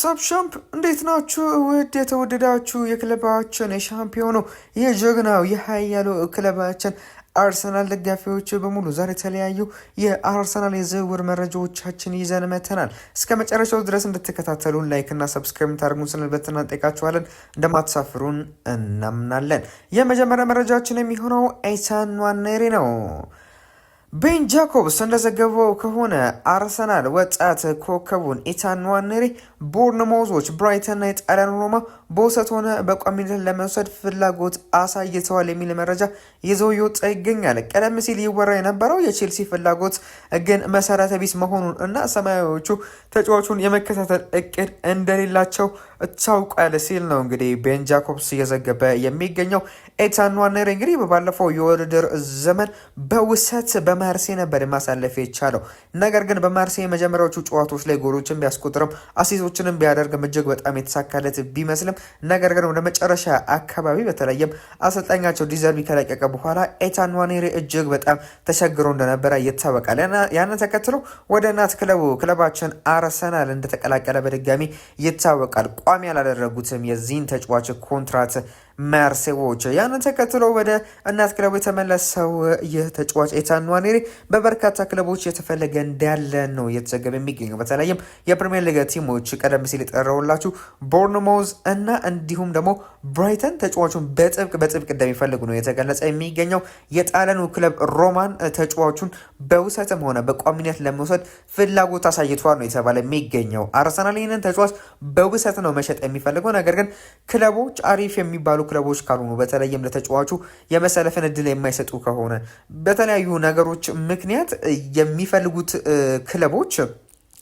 ዋትስአፕ ሻምፕ እንዴት ናችሁ? ውድ የተወደዳችሁ የክለባችን የሻምፒዮኑ የጀግናው የኃያሉ ክለባችን አርሰናል ደጋፊዎች በሙሉ ዛሬ የተለያዩ የአርሰናል የዝውውር መረጃዎቻችን ይዘን መተናል። እስከ መጨረሻው ድረስ እንድትከታተሉን ላይክ እና ሰብስክራይብ ታደርጉን ስንል በትህትና እንጠይቃችኋለን። እንደማትሳፍሩን እናምናለን። የመጀመሪያ መረጃችን የሚሆነው ኤታን ንዋኔሪ ነው። ቤን ጃኮብስ እንደዘገበው ከሆነ አርሰናል ወጣት ኮከቡን ኤታን ንዋኔሪ ቦርንማውዞች፣ ብራይተንና የጣሊያን ሮማ በውሰት ሆነ በቋሚነት ለመውሰድ ፍላጎት አሳይተዋል የሚል መረጃ ይዘው ይወጣ ይገኛል። ቀደም ሲል ይወራ የነበረው የቼልሲ ፍላጎት ግን መሰረተ ቢስ መሆኑን እና ሰማያዊዎቹ ተጫዋቹን የመከታተል እቅድ እንደሌላቸው ታውቋል ሲል ነው እንግዲህ ቤን ጃኮብስ እየዘገበ የሚገኘው። ኤታን ንዋኔሪ እንግዲህ በባለፈው የውድድር ዘመን በውሰት በማርሴ ነበር ማሳለፍ የቻለው። ነገር ግን በማርሴ የመጀመሪያዎቹ ጨዋታዎች ላይ ጎሎችን ቢያስቆጥርም አሲስቶችንም ቢያደርግም እጅግ በጣም የተሳካለት ቢመስልም ነገር ግን ወደ መጨረሻ አካባቢ በተለይም አሰልጣኛቸው ዲዘርቢ ከለቀቀ በኋላ ኤታን ንዋኔሪ እጅግ በጣም ተቸግሮ እንደነበረ ይታወቃል። ያንን ተከትሎ ወደ እናት ክለባችን አርሰናል እንደተቀላቀለ በድጋሚ ይታወቃል። ቋሚ ያላደረጉትም የዚህን ተጫዋች ኮንትራት ማርሴዎች ያንን ተከትሎ ወደ እናት ክለቡ የተመለሰው ይህ ተጫዋች ኤታን ንዋኔሪ በበርካታ ክለቦች የተፈለገ እንዳለ ነው እየተዘገበ የሚገኘው። በተለይም የፕሪሚየር ሊግ ቲሞች ቀደም ሲል የጠራውላችሁ ቦርንማውዝ እና እንዲሁም ደግሞ ብራይተን ተጫዋቹን በጥብቅ እንደሚፈልጉ ነው የተገለጸ የሚገኘው። የጣሊያኑ ክለብ ሮማን ተጫዋቹን በውሰትም ሆነ በቋሚነት ለመውሰድ ፍላጎት አሳይቷል ነው የተባለ የሚገኘው። አርሰናል ይህንን ተጫዋች በውሰት ነው መሸጥ የሚፈልገው። ነገር ግን ክለቦች አሪፍ የሚባሉ ክለቦች ካልሆኑ በተለይም ለተጫዋቹ የመሰለፍን እድል የማይሰጡ ከሆነ በተለያዩ ነገሮች ምክንያት የሚፈልጉት ክለቦች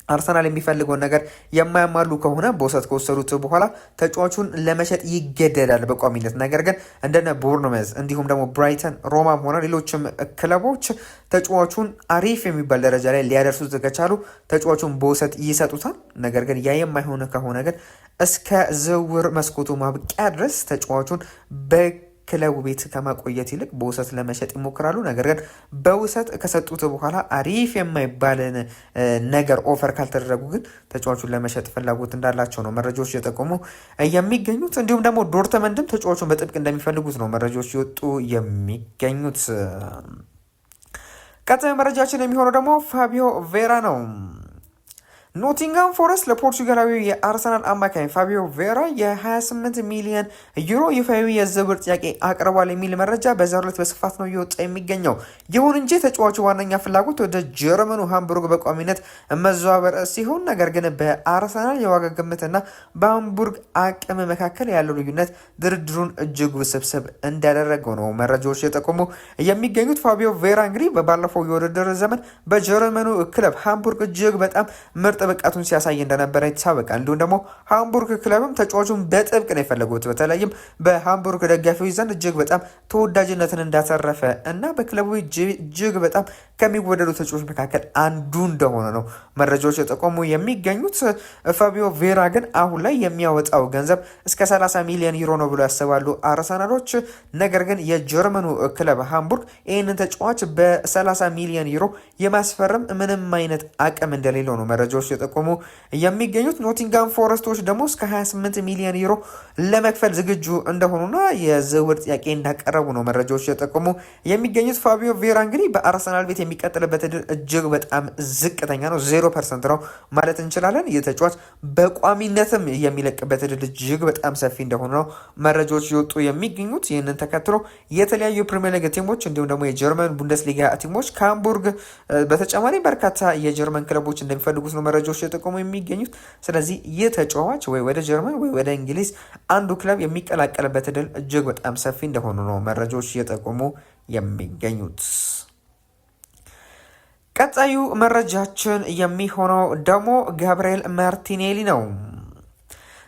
አርሰናል የሚፈልገውን ነገር የማያማሉ ከሆነ በውሰት ከወሰዱት በኋላ ተጫዋቹን ለመሸጥ ይገደዳል በቋሚነት። ነገር ግን እንደነ ቦርንመዝ እንዲሁም ደግሞ ብራይተን፣ ሮማም ሆነ ሌሎችም ክለቦች ተጫዋቹን አሪፍ የሚባል ደረጃ ላይ ሊያደርሱት ከቻሉ ተጫዋቹን በውሰት ይሰጡታል። ነገር ግን ያ የማይሆን ከሆነ ግን እስከ ዝውውር መስኮቱ ማብቂያ ድረስ ተጫዋቹን ክለቡ ቤት ከማቆየት ይልቅ በውሰት ለመሸጥ ይሞክራሉ። ነገር ግን በውሰት ከሰጡት በኋላ አሪፍ የማይባልን ነገር ኦፈር ካልተደረጉ ግን ተጫዋቹን ለመሸጥ ፍላጎት እንዳላቸው ነው መረጃዎች እየጠቆሙ የሚገኙት። እንዲሁም ደግሞ ዶርትመንድም ተጫዋቹን በጥብቅ እንደሚፈልጉት ነው መረጃዎች ይወጡ የሚገኙት። ቀጣዩ መረጃችን የሚሆነው ደግሞ ፋቢዮ ቬራ ነው። ኖቲንጋም ፎረስት ለፖርቹጋላዊ የአርሰናል አማካኝ ፋቢዮ ቬራ የ28 ሚሊዮን ዩሮ ይፋዊ የዝውውር ጥያቄ አቅርቧል የሚል መረጃ በዛሬው ዕለት በስፋት ነው እየወጣ የሚገኘው። ይሁን እንጂ ተጫዋቹ ዋነኛ ፍላጎት ወደ ጀርመኑ ሃምቡርግ በቋሚነት መዘዋወር ሲሆን ነገር ግን በአርሰናል የዋጋ ግምትና በሃምቡርግ አቅም መካከል ያለው ልዩነት ድርድሩን እጅግ ውስብስብ እንዳደረገው ነው መረጃዎች የጠቆሙ የሚገኙት። ፋቢዮ ቬራ እንግዲህ በባለፈው የውድድር ዘመን በጀርመኑ ክለብ ሃምቡርግ እጅግ በጣም ምርጥ ብቃቱን ሲያሳይ እንደነበረ ይታወቃል። እንዲሁም ደግሞ ሃምቡርግ ክለብም ተጫዋቹን በጥብቅ ነው የፈለጉት። በተለይም በሃምቡርግ ደጋፊዎች ዘንድ እጅግ በጣም ተወዳጅነትን እንዳተረፈ እና በክለቡ እጅግ በጣም ከሚወደዱ ተጫዋቾች መካከል አንዱ እንደሆነ ነው መረጃዎች የጠቆሙ የሚገኙት። ፋቢዮ ቬራ ግን አሁን ላይ የሚያወጣው ገንዘብ እስከ 30 ሚሊዮን ዩሮ ነው ብሎ ያስባሉ አርሰናሎች። ነገር ግን የጀርመኑ ክለብ ሃምቡርግ ይህንን ተጫዋች በ30 ሚሊዮን ዩሮ የማስፈረም ምንም አይነት አቅም እንደሌለው ነው መረጃዎች የጠቆሙ የሚገኙት። ኖቲንጋም ፎረስቶች ደግሞ እስከ 28 ሚሊዮን ዩሮ ለመክፈል ዝግጁ እንደሆኑና የዝውውር ጥያቄ እንዳቀረቡ ነው መረጃዎች የጠቆሙ የሚገኙት። ፋቢዮ ቬራ እንግዲህ በአርሰናል ቤት የሚቀጥልበት እድል እጅግ በጣም ዝቅተኛ ነው፣ 0% ነው ማለት እንችላለን። ይህ ተጫዋች በቋሚነትም የሚለቅበት እድል እጅግ በጣም ሰፊ እንደሆነ ነው መረጃዎች የወጡ የሚገኙት። ይህንን ተከትሎ የተለያዩ ፕሪሚየር ሊግ ቲሞች እንዲሁም ደግሞ የጀርመን ቡንደስሊጋ ቲሞች ከሃምቡርግ በተጨማሪ በርካታ የጀርመን ክለቦች እንደሚፈልጉት ነው መረጃዎች የጠቆሙ የሚገኙት። ስለዚህ ይህ ተጫዋች ወይ ወደ ጀርመን ወይ ወደ እንግሊዝ አንዱ ክለብ የሚቀላቀልበት እድል እጅግ በጣም ሰፊ እንደሆኑ ነው መረጃዎች እየጠቆሙ የሚገኙት። ቀጣዩ መረጃችን የሚሆነው ደግሞ ጋብሪኤል ማርቲኔሊ ነው።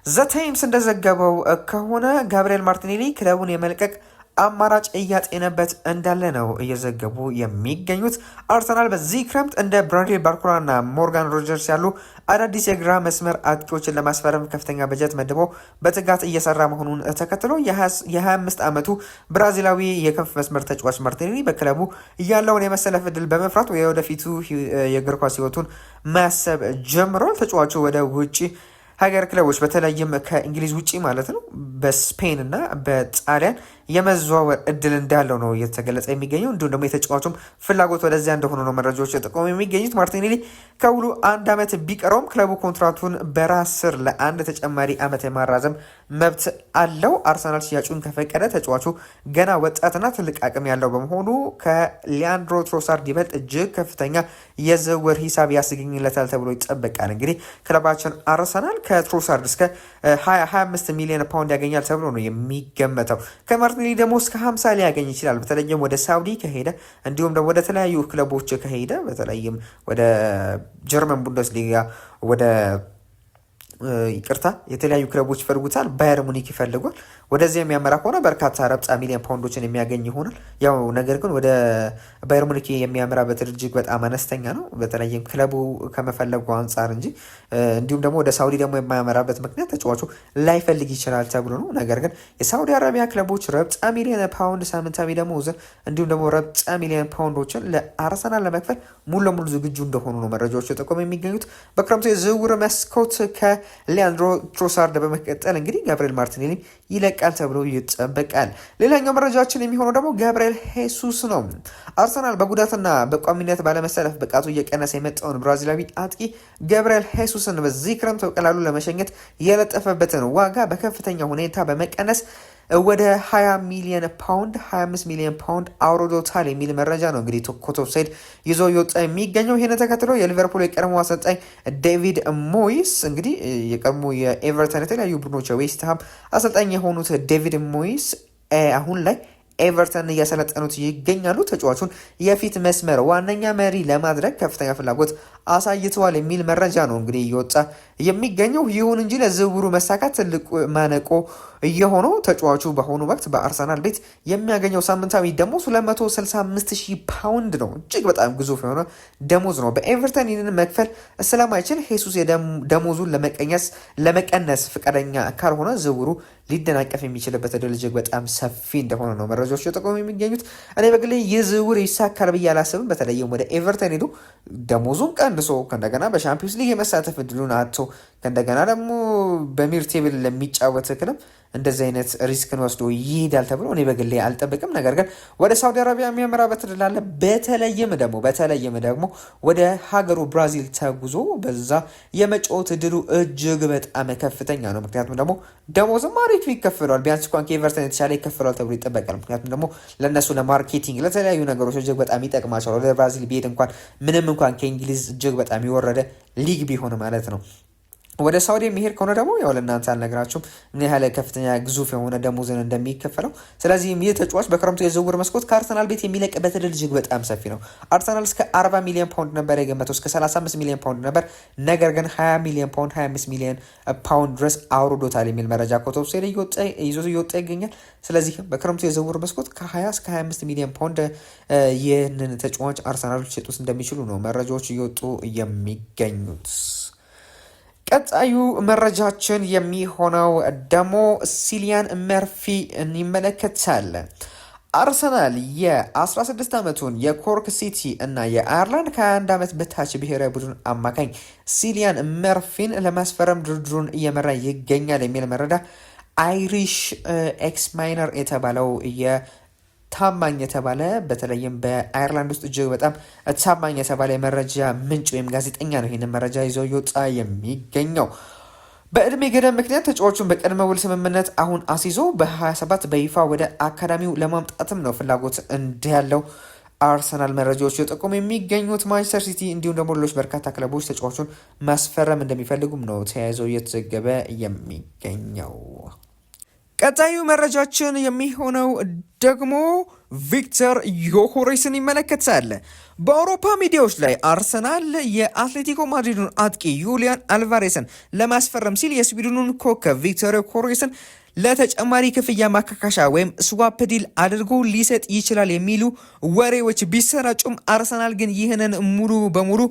ዘታይምስ እንደዘገበው ከሆነ ጋብሪኤል ማርቲኔሊ ክለቡን የመልቀቅ አማራጭ እያጤነበት እንዳለ ነው እየዘገቡ የሚገኙት። አርሰናል በዚህ ክረምት እንደ ብራድሊ ባርኮላና ሞርጋን ሮጀርስ ያሉ አዳዲስ የግራ መስመር አጥቂዎችን ለማስፈረም ከፍተኛ በጀት መድቦ በትጋት እየሰራ መሆኑን ተከትሎ የ25 ዓመቱ ብራዚላዊ የክንፍ መስመር ተጫዋች ማርቲኔሊ በክለቡ ያለውን የመሰለፍ ዕድል በመፍራት የወደፊቱ የእግር ኳስ ህይወቱን ማሰብ ጀምሯል። ተጫዋቹ ወደ ውጪ ሀገር ክለቦች በተለይም ከእንግሊዝ ውጪ ማለት ነው በስፔን እና በጣሊያን የመዘዋወር እድል እንዳለው ነው እየተገለጸ የሚገኘው። እንዲሁም ደግሞ የተጫዋቹም ፍላጎት ወደዚያ እንደሆነ ነው መረጃዎች የጠቆሙ የሚገኙት። ማርቲኔሊ ከውሉ 1 ዓመት ቢቀረውም ክለቡ ኮንትራቱን በራስ ስር ለ1 ተጨማሪ ዓመት የማራዘም መብት አለው። አርሰናል ሽያጩን ከፈቀደ ተጫዋቹ ገና ወጣትና ትልቅ አቅም ያለው በመሆኑ ከሊያንድሮ ትሮሳርድ ይበልጥ እጅግ ከፍተኛ የዝውውር ሂሳብ ያስገኝለታል ተብሎ ይጠበቃል። እንግዲህ ክለባችን አርሰናል ከትሮሳርድ እስከ 25 ሚሊዮን ፓውንድ ያገኛል ተብሎ ነው የሚገመተው። ከማርቲኔሊ ደግሞ እስከ 50 ሊያገኝ ይችላል። በተለይም ወደ ሳውዲ ከሄደ እንዲሁም ደግሞ ወደ ተለያዩ ክለቦች ከሄደ በተለይም ወደ ጀርመን ቡንደስሊጋ ወደ የተለያዩ ክለቦች ይፈልጉታል። ባየር ሙኒክ ይፈልጓል። ወደዚህ የሚያመራ ከሆነ በርካታ ረብጣ ሚሊዮን ፓውንዶችን የሚያገኝ ይሆናል። ያው ነገር ግን ወደ ባየር ሙኒክ የሚያመራበት እጅግ በጣም አነስተኛ ነው፣ በተለይም ክለቡ ከመፈለጉ አንጻር እንጂ እንዲሁም ደግሞ ወደ ሳውዲ ደግሞ የማያመራበት ምክንያት ተጫዋቹ ላይፈልግ ይችላል ተብሎ ነው። ነገር ግን የሳውዲ አረቢያ ክለቦች ረብጣ ሚሊዮን ፓውንድ ሳምንታዊ ደሞዝን እንዲሁም ደግሞ ረብጣ ሚሊዮን ፓውንዶችን ለአርሰናል ለመክፈል ሙሉ ለሙሉ ዝግጁ እንደሆኑ ነው መረጃዎች የጠቆሙ የሚገኙት። በክረምቱ የዝውውር መስኮት ከሊያንድሮ ትሮሳርድ በመቀጠል እንግዲህ ጋብሪኤል ማርቲኔሊ ይለቃል ተብሎ ይጠበቃል። ሌላኛው መረጃችን የሚሆነው ደግሞ ጋብሪኤል ሄሱስ ነው። አርሰናል በጉዳትና በቋሚነት ባለመሰለፍ ብቃቱ እየቀነሰ የመጣውን ብራዚላዊ አጥቂ ጋብሪኤል ሄሱስን በዚህ ክረምት በቀላሉ ለመሸኘት የለጠፈበትን ዋጋ በከፍተኛ ሁኔታ በመቀነስ ወደ 20 ሚሊዮን ፓውንድ 25 ሚሊዮን ፓውንድ አውርዶታል የሚል መረጃ ነው እንግዲህ ኮቶብ ሳይድ ይዞ ይወጣ የሚገኘው። ይህን ተከትሎ የሊቨርፑል የቀድሞ አሰልጣኝ ዴቪድ ሞይስ እንግዲህ የቀድሞ የኤቨርተን የተለያዩ ቡድኖች የዌስትሃም አሰልጣኝ የሆኑት ዴቪድ ሞይስ አሁን ላይ ኤቨርተን እያሰለጠኑት ይገኛሉ። ተጫዋቹን የፊት መስመር ዋነኛ መሪ ለማድረግ ከፍተኛ ፍላጎት አሳይተዋል የሚል መረጃ ነው እንግዲህ እየወጣ የሚገኘው። ይሁን እንጂ ለዝውውሩ መሳካት ትልቁ ማነቆ የሆነው ተጫዋቹ በአሁኑ ወቅት በአርሰናል ቤት የሚያገኘው ሳምንታዊ ደሞዝ 265,000 ፓውንድ ነው። እጅግ በጣም ግዙፍ የሆነ ደሞዝ ነው። በኤቨርተን ይህንን መክፈል ስለማይችል ሄሱስ ደሞዙን ለመቀነስ ፈቃደኛ ካልሆነ ዝውውሩ ሊደናቀፍ የሚችልበት እድል እጅግ በጣም ሰፊ እንደሆነ ነው መረጃዎች የጠቆሙ የሚገኙት። እኔ በግሌ ይህ ዝውውር ይሳካል ብዬ አላስብም። በተለይም ወደ ኤቨርተን ሄዶ ደሞዙን ቀንሶ ከእንደገና በሻምፒዮንስ ሊግ የመሳተፍ እድሉን አጥቶ ከእንደገና ደግሞ በሚር ቴብል ለሚጫወት ክለብ እንደዚህ አይነት ሪስክን ወስዶ ይሄዳል ተብሎ እኔ በግሌ አልጠብቅም። ነገር ግን ወደ ሳውዲ አረቢያ የሚያመራበት እድል አለ። በተለይም ደግሞ ወደ ሀገሩ ብራዚል ተጉዞ በዛ የመጫወት እድሉ እጅግ በጣም ከፍተኛ ነው። ምክንያቱም ደግሞ ደሞዝም አሪፍ ይከፍለዋል። ቢያንስ እንኳን ከኤቨርተን የተሻለ ይከፍለዋል ተብሎ ይጠበቃል። ምክንያቱም ደግሞ ለእነሱ ለማርኬቲንግ ለተለያዩ ነገሮች እጅግ በጣም ይጠቅማቸዋል። ወደ ብራዚል ቢሄድ እንኳን ምንም እንኳን ከእንግሊዝ እጅግ በጣም የወረደ ሊግ ቢሆን ማለት ነው። ወደ ሳውዲ የሚሄድ ከሆነ ደግሞ ያው ለእናንተ አልነግራችሁም ምን ያህል ከፍተኛ ግዙፍ የሆነ ደሞዝን እንደሚከፈለው። ስለዚህም ይህ ተጫዋች በክረምቱ የዝውውር መስኮት ከአርሰናል ቤት የሚለቅበት እድል እጅግ በጣም ሰፊ ነው። አርሰናል እስከ 40 ሚሊዮን ፓውንድ ነበር የገመተው፣ እስከ 35 ሚሊዮን ፓውንድ ነበር። ነገር ግን 20 ሚሊዮን ፓውንድ 25 ሚሊዮን ፓውንድ ድረስ አውርዶታል የሚል መረጃ ኮቶብ ሴል ይዞ እየወጣ ይገኛል። ስለዚህ በክረምቱ የዝውውር መስኮት ከ20 እስከ 25 ሚሊዮን ፓውንድ ይህንን ተጫዋች አርሰናሎች ሊሸጡት እንደሚችሉ ነው መረጃዎች እየወጡ የሚገኙት። ቀጣዩ መረጃችን የሚሆነው ደግሞ ሲሊያን መርፊ እንመለከታል። አርሰናል የ16 ዓመቱን የኮርክ ሲቲ እና የአየርላንድ ከ21 ዓመት በታች ብሔራዊ ቡድን አማካኝ ሲሊያን መርፊን ለማስፈረም ድርድሩን እየመራ ይገኛል የሚል መረዳ አይሪሽ ኤክስ ማይነር የተባለው ታማኝ የተባለ በተለይም በአየርላንድ ውስጥ እጅግ በጣም ታማኝ የተባለ የመረጃ ምንጭ ወይም ጋዜጠኛ ነው ይህንን መረጃ ይዘው ይወጣ የሚገኘው። በእድሜ ገደብ ምክንያት ተጫዋቹን በቅድመ ውል ስምምነት አሁን አስይዞ በ27 በይፋ ወደ አካዳሚው ለማምጣትም ነው ፍላጎት እንዳለው አርሰናል መረጃዎች የጠቆሙ የሚገኙት። ማንቸስተር ሲቲ እንዲሁም ደግሞ ሌሎች በርካታ ክለቦች ተጫዋቹን ማስፈረም እንደሚፈልጉም ነው ተያይዘው እየተዘገበ የሚገኘው። ቀጣዩ መረጃችን የሚሆነው ደግሞ ቪክተር ዮኬሬስን ይመለከታል። በአውሮፓ ሚዲያዎች ላይ አርሰናል የአትሌቲኮ ማድሪዱን አጥቂ ዩሊያን አልቫሬስን ለማስፈረም ሲል የስዊድኑን ኮከብ ቪክተር ዮኬሬስን ለተጨማሪ ክፍያ ማካካሻ ወይም ስዋፕ ዲል አድርጎ ሊሰጥ ይችላል የሚሉ ወሬዎች ቢሰራጩም አርሰናል ግን ይህንን ሙሉ በሙሉ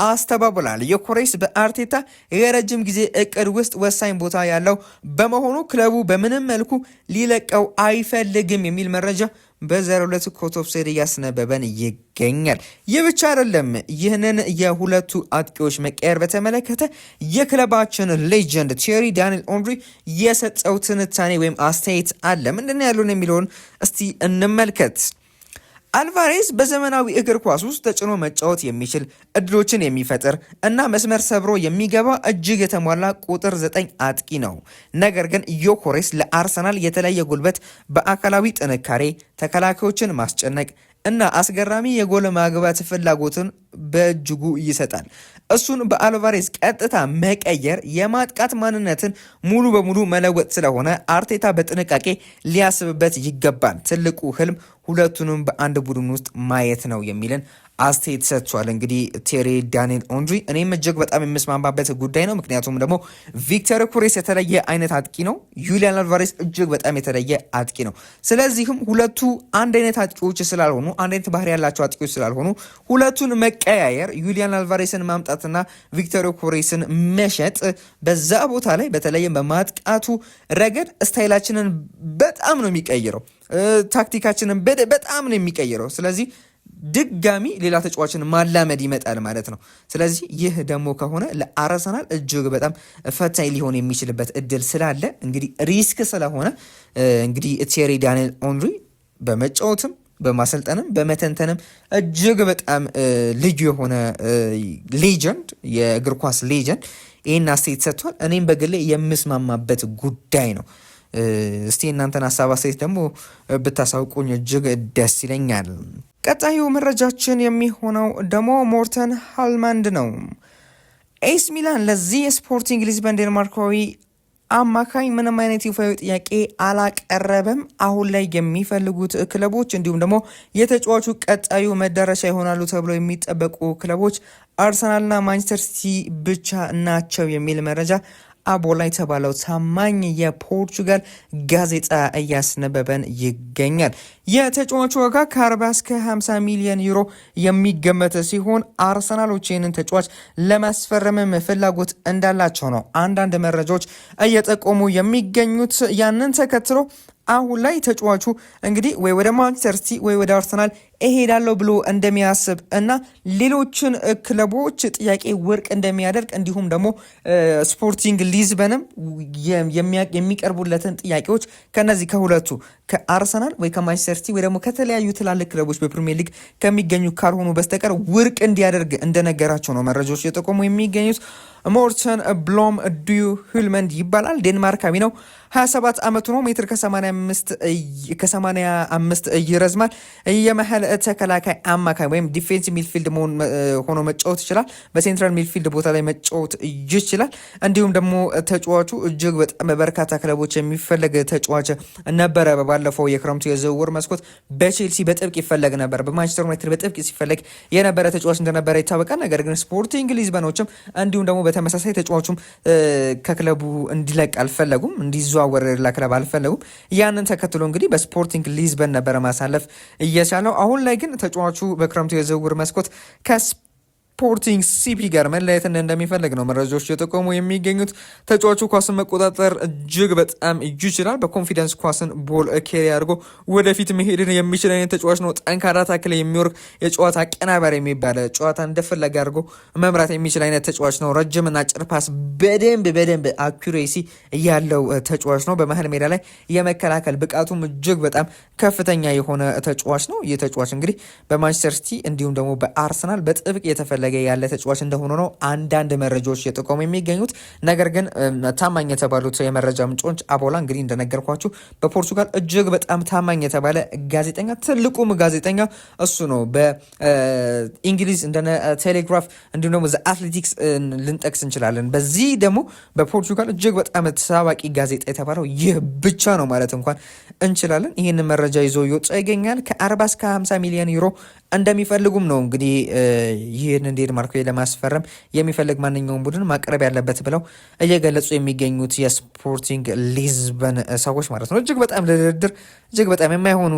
አስተባብሏል። ዮኬሬስ በአርቴታ የረጅም ጊዜ እቅድ ውስጥ ወሳኝ ቦታ ያለው በመሆኑ ክለቡ በምንም መልኩ ሊለቀው አይፈልግም የሚል መረጃ በዛሬው ዕለት ኮቶፍሴድ እያስነበበን ይገኛል። ይህ ብቻ አይደለም። ይህንን የሁለቱ አጥቂዎች መቀየር በተመለከተ የክለባችን ሌጀንድ ቲየሪ ዳንኤል ኦንሪ የሰጠው ትንታኔ ወይም አስተያየት አለ። ምንድነው ያሉን የሚለውን እስቲ እንመልከት። አልቫሬዝ በዘመናዊ እግር ኳስ ውስጥ ተጭኖ መጫወት የሚችል እድሎችን የሚፈጥር እና መስመር ሰብሮ የሚገባ እጅግ የተሟላ ቁጥር 9 አጥቂ ነው። ነገር ግን ዮኬሬስ ለአርሰናል የተለየ ጉልበት፣ በአካላዊ ጥንካሬ፣ ተከላካዮችን ማስጨነቅ እና አስገራሚ የጎል ማግባት ፍላጎትን በእጅጉ ይሰጣል። እሱን በአልቫሬዝ ቀጥታ መቀየር የማጥቃት ማንነትን ሙሉ በሙሉ መለወጥ ስለሆነ አርቴታ በጥንቃቄ ሊያስብበት ይገባል። ትልቁ ህልም ሁለቱንም በአንድ ቡድን ውስጥ ማየት ነው የሚልን አስተያየት ሰጥቷል። እንግዲህ ቲየሪ ዳንኤል ኦንሪ እኔም እጅግ በጣም የምስማማበት ጉዳይ ነው። ምክንያቱም ደግሞ ቪክተር ዮኬሬስ የተለየ አይነት አጥቂ ነው። ዩሊያን አልቫሬዝ እጅግ በጣም የተለየ አጥቂ ነው። ስለዚህም ሁለቱ አንድ አይነት አጥቂዎች ስላልሆኑ፣ አንድ አይነት ባህሪ ያላቸው አጥቂዎች ስላልሆኑ ሁለቱን መቀያየር፣ ዩሊያን አልቫሬዝን ማምጣትና ቪክተር ዮኬሬስን መሸጥ በዛ ቦታ ላይ በተለይም በማጥቃቱ ረገድ ስታይላችንን በጣም ነው የሚቀይረው፣ ታክቲካችንን በጣም ነው የሚቀይረው። ስለዚህ ድጋሚ ሌላ ተጫዋችን ማላመድ ይመጣል ማለት ነው። ስለዚህ ይህ ደግሞ ከሆነ ለአርሰናል እጅግ በጣም ፈታኝ ሊሆን የሚችልበት እድል ስላለ እንግዲህ ሪስክ ስለሆነ እንግዲህ ቲየሪ ዳንኤል ኦንሪ በመጫወትም በማሰልጠንም በመተንተንም እጅግ በጣም ልዩ የሆነ ሌጀንድ፣ የእግር ኳስ ሌጀንድ ይህን አስተያየት ሰጥቷል። እኔም በግሌ የምስማማበት ጉዳይ ነው። እስቲ እናንተን ሀሳብ አስተያየት ደግሞ ብታሳውቁኝ እጅግ ደስ ይለኛል። ቀጣዩ መረጃችን የሚሆነው ደግሞ ሞርተን ሃልማንድ ነው። ኤስ ሚላን ለዚህ የስፖርቲንግ ሊዝበን ዴንማርካዊ አማካኝ ምንም አይነት ይፋዊ ጥያቄ አላቀረበም። አሁን ላይ የሚፈልጉት ክለቦች እንዲሁም ደግሞ የተጫዋቹ ቀጣዩ መዳረሻ ይሆናሉ ተብሎ የሚጠበቁ ክለቦች አርሰናልና ማንቸስተር ሲቲ ብቻ ናቸው የሚል መረጃ አቦላ የተባለው ታማኝ የፖርቹጋል ጋዜጣ እያስነበበን ይገኛል። የተጫዋቹ ዋጋ ከ40 እስከ 50 ሚሊዮን ዩሮ የሚገመት ሲሆን አርሰናሎች ይህንን ተጫዋች ለማስፈረምም ፍላጎት እንዳላቸው ነው አንዳንድ መረጃዎች እየጠቆሙ የሚገኙት። ያንን ተከትሎ አሁን ላይ ተጫዋቹ እንግዲህ ወይ ወደ ማንቸስተር ሲቲ ወይ ወደ አርሰናል እሄዳለሁ ብሎ እንደሚያስብ እና ሌሎችን ክለቦች ጥያቄ ውድቅ እንደሚያደርግ እንዲሁም ደግሞ ስፖርቲንግ ሊዝበንም የሚቀርቡለትን ጥያቄዎች ከነዚህ ከሁለቱ ከአርሰናል ወይ ከማንቸስተር ሲቲ ወይ ደግሞ ከተለያዩ ትላልቅ ክለቦች በፕሪሚየር ሊግ ከሚገኙ ካልሆኑ በስተቀር ውድቅ እንዲያደርግ እንደነገራቸው ነው መረጃዎች እየጠቆሙ የሚገኙት። ሞርተን ብሎም ዱዩ ሁልመንድ ይባላል። ዴንማርካዊ ነው። 27 ዓመቱ ነው። ሜትር ከ85 ይረዝማል። የመሀል ተከላካይ አማካይ ወይም ዲፌንስ ሚድፊልድ ሆኖ መጫወት ይችላል። በሴንትራል ሚድፊልድ ቦታ ላይ መጫወት ይችላል። እንዲሁም ደግሞ ተጫዋቹ እጅግ በጣም በርካታ ክለቦች የሚፈለግ ተጫዋች ነበረ። ባለፈው የክረምቱ የዝውውር መስኮት በቼልሲ በጥብቅ ይፈለግ ነበር። በማንቸስተር ዩናይትድ በጥብቅ ሲፈለግ የነበረ ተጫዋች እንደነበረ ይታወቃል። ነገር ግን ስፖርቲንግ ሊዝበኖችም እንዲሁም ደግሞ በተመሳሳይ ተጫዋቹም ከክለቡ እንዲለቅ አልፈለጉም፣ እንዲዘዋወር ሌላ ክለብ አልፈለጉም። ያንን ተከትሎ እንግዲህ በስፖርቲንግ ሊዝበን ነበረ ማሳለፍ እየቻለው። አሁን ላይ ግን ተጫዋቹ በክረምቱ የዝውውር መስኮት ስፖርቲንግ ሲፒ ጋር መለየትን እንደሚፈልግ ነው መረጃዎች እየጠቆሙ የሚገኙት። ተጫዋቹ ኳስን መቆጣጠር እጅግ በጣም ይችላል። በኮንፊደንስ ኳስን ቦል ኬሪ አድርጎ ወደፊት መሄድን የሚችል አይነት ተጫዋች ነው። ጠንካራ ታክል የሚወርቅ የጨዋታ አቀናባሪ የሚባለ ጨዋታ እንደፈለገ አድርጎ መምራት የሚችል አይነት ተጫዋች ነው። ረጅምና አጭር ፓስ በደንብ አኩሬሲ ያለው ተጫዋች ነው። በመሀል ሜዳ ላይ የመከላከል ብቃቱም እጅግ በጣም ከፍተኛ የሆነ ተጫዋች ነው። ይህ ተጫዋች እንግዲህ በማንቸስተር ሲቲ እንዲሁም ደግሞ በአርሰናል በጥብቅ የተፈለገ ያለ ተጫዋች እንደሆነ ነው አንዳንድ መረጃዎች እየጠቆሙ የሚገኙት። ነገር ግን ታማኝ የተባሉት የመረጃ ምንጮች አቦላ እንግዲህ እንደነገርኳችሁ በፖርቱጋል እጅግ በጣም ታማኝ የተባለ ጋዜጠኛ፣ ትልቁም ጋዜጠኛ እሱ ነው። በእንግሊዝ እንደነ ቴሌግራፍ እንዲሁም ደግሞ አትሌቲክስ ልንጠቅስ እንችላለን። በዚህ ደግሞ በፖርቱጋል እጅግ በጣም ተሳባቂ ጋዜጣ የተባለው ይህ ብቻ ነው ማለት እንኳን እንችላለን። ይህንን መረጃ ይዞ እየወጣ ይገኛል። ከ40 እስከ 50 ሚሊዮን ዩሮ እንደሚፈልጉም ነው እንግዲህ ይህን ዴንማርክ ለማስፈረም የሚፈልግ ማንኛውም ቡድን ማቅረብ ያለበት ብለው እየገለጹ የሚገኙት የስፖርቲንግ ሊዝበን ሰዎች ማለት ነው። እጅግ በጣም ለድርድር እጅግ በጣም የማይሆኑ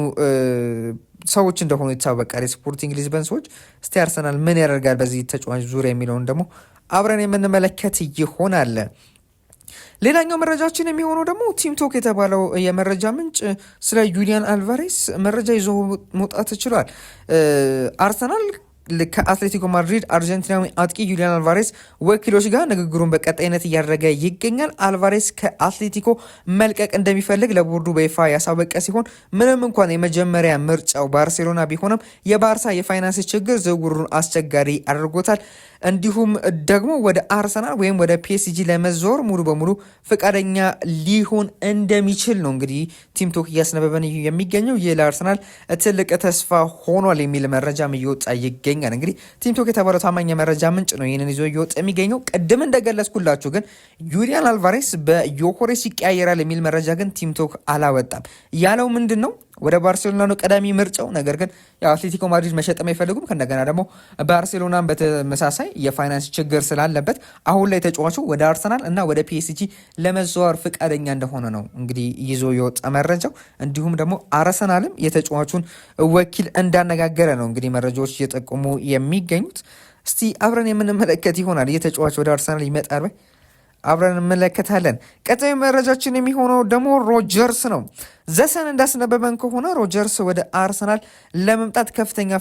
ሰዎች እንደሆኑ ይታወቃል የስፖርቲንግ ሊዝበን ሰዎች። እስቲ አርሰናል ምን ያደርጋል በዚህ ተጫዋች ዙሪያ የሚለውን ደግሞ አብረን የምንመለከት ይሆናል። ሌላኛው መረጃችን የሚሆነው ደግሞ ቲም ቶክ የተባለው የመረጃ ምንጭ ስለ ዩሊያን አልቫሬስ መረጃ ይዞ መውጣት ችሏል። አርሰናል ከአትሌቲኮ ማድሪድ አርጀንቲናዊ አጥቂ ዩሊያን አልቫሬስ ወኪሎች ጋር ንግግሩን በቀጣይነት እያደረገ ይገኛል። አልቫሬስ ከአትሌቲኮ መልቀቅ እንደሚፈልግ ለቦርዱ በይፋ ያሳወቀ ሲሆን ምንም እንኳን የመጀመሪያ ምርጫው ባርሴሎና ቢሆንም የባርሳ የፋይናንስ ችግር ዝውውሩን አስቸጋሪ አድርጎታል። እንዲሁም ደግሞ ወደ አርሰናል ወይም ወደ ፒኤስጂ ለመዞር ሙሉ በሙሉ ፈቃደኛ ሊሆን እንደሚችል ነው እንግዲህ ቲም ቶክ እያስነበበን የሚገኘው። ይህ ለአርሰናል ትልቅ ተስፋ ሆኗል የሚል መረጃም እየወጣ ይገኛል። እንግዲህ ቲም ቶክ የተባለው ታማኝ መረጃ ምንጭ ነው ይህንን ይዞ እየወጣ የሚገኘው። ቅድም እንደገለጽኩላችሁ ግን ዩሊያን አልቫሬስ በዮኮሬስ ይቀያየራል የሚል መረጃ ግን ቲም ቶክ አላወጣም። ያለው ምንድን ነው? ወደ ባርሴሎና ነው ቀዳሚ ምርጫው። ነገር ግን የአትሌቲኮ ማድሪድ መሸጥም አይፈልጉም። ከእንደገና ደግሞ ባርሴሎናን በተመሳሳይ የፋይናንስ ችግር ስላለበት አሁን ላይ ተጫዋቹ ወደ አርሰናል እና ወደ ፒኤስጂ ለመዘዋወር ፍቃደኛ እንደሆነ ነው እንግዲህ ይዞ የወጣ መረጃው። እንዲሁም ደግሞ አርሰናልም የተጫዋቹን ወኪል እንዳነጋገረ ነው እንግዲህ መረጃዎች እየጠቁሙ የሚገኙት። እስቲ አብረን የምንመለከት ይሆናል። የተጫዋች ወደ አርሰናል ይመጣል ወይ? አብረን እንመለከታለን። ቀጣይ መረጃችን የሚሆነው ደግሞ ሮጀርስ ነው። ዘሰን እንዳስነበበን ከሆነ ሮጀርስ ወደ አርሰናል ለመምጣት ከፍተኛ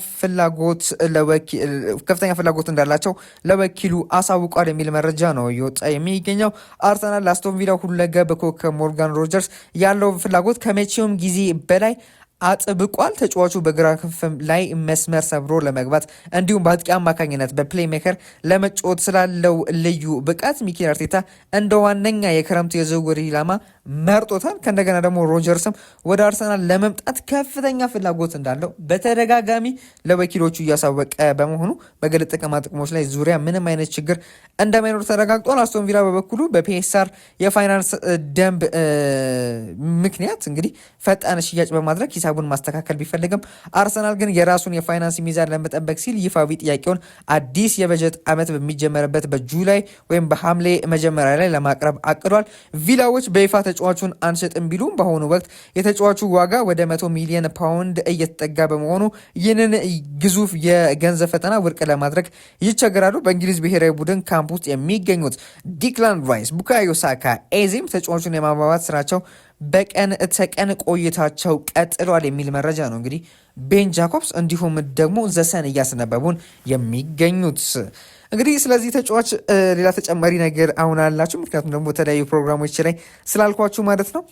ፍላጎት እንዳላቸው ለወኪሉ አሳውቋል የሚል መረጃ ነው እየወጣ የሚገኘው። አርሰናል ለአስቶን ቪላ ሁለገብ ኮከብ ሞርጋን ሮጀርስ ያለው ፍላጎት ከመቼውም ጊዜ በላይ አጥብቋል። ተጫዋቹ በግራ ክንፍ ላይ መስመር ሰብሮ ለመግባት እንዲሁም በአጥቂ አማካኝነት በፕሌይ ሜከር ለመጫወት ስላለው ልዩ ብቃት ሚኬል አርቴታ እንደ ዋነኛ የክረምቱ የዝውውር ኢላማ መርጦታል። ከእንደገና ደግሞ ሮጀርስም ወደ አርሰናል ለመምጣት ከፍተኛ ፍላጎት እንዳለው በተደጋጋሚ ለወኪሎቹ እያሳወቀ በመሆኑ በግል ጥቅማ ጥቅሞች ላይ ዙሪያ ምንም አይነት ችግር እንደማይኖር ተረጋግጧል። አስቶን ቪላ በበኩሉ በፒኤስአር የፋይናንስ ደንብ ምክንያት እንግዲህ ፈጣን ሽያጭ በማድረግ ሂሳቡን ማስተካከል ቢፈልግም አርሰናል ግን የራሱን የፋይናንስ ሚዛን ለመጠበቅ ሲል ይፋዊ ጥያቄውን አዲስ የበጀት ዓመት በሚጀመርበት በጁላይ ወይም በሐምሌ መጀመሪያ ላይ ለማቅረብ አቅዷል። ቪላዎች በይፋ ተጫዋቹን አንሸጥም ቢሉም በአሁኑ ወቅት የተጫዋቹ ዋጋ ወደ 100 ሚሊዮን ፓውንድ እየተጠጋ በመሆኑ ይህንን ግዙፍ የገንዘብ ፈተና ውድቅ ለማድረግ ይቸገራሉ። በእንግሊዝ ብሔራዊ ቡድን ካምፕ ውስጥ የሚገኙት ዲክላን ራይስ፣ ቡካዮ ሳካ፣ ኤዜም ተጫዋቹን የማባባት ስራቸው በቀን ተቀን ቆይታቸው ቀጥሏል የሚል መረጃ ነው እንግዲህ ቤን ጃኮብስ እንዲሁም ደግሞ ዘሰን እያስነበቡን የሚገኙት። እንግዲህ ስለዚህ ተጫዋች ሌላ ተጨማሪ ነገር አሁን አላችሁ፣ ምክንያቱም ደግሞ በተለያዩ ፕሮግራሞች ላይ ስላልኳችሁ ማለት ነው።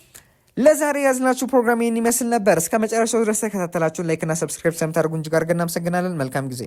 ለዛሬ ያዝናችሁ ፕሮግራም ይህን ይመስል ነበር። እስከ መጨረሻው ድረስ ተከታተላችሁን ላይክና ሰብስክራይብ ሰምታደርጉ እጅግ አድርገን እናመሰግናለን። መልካም ጊዜ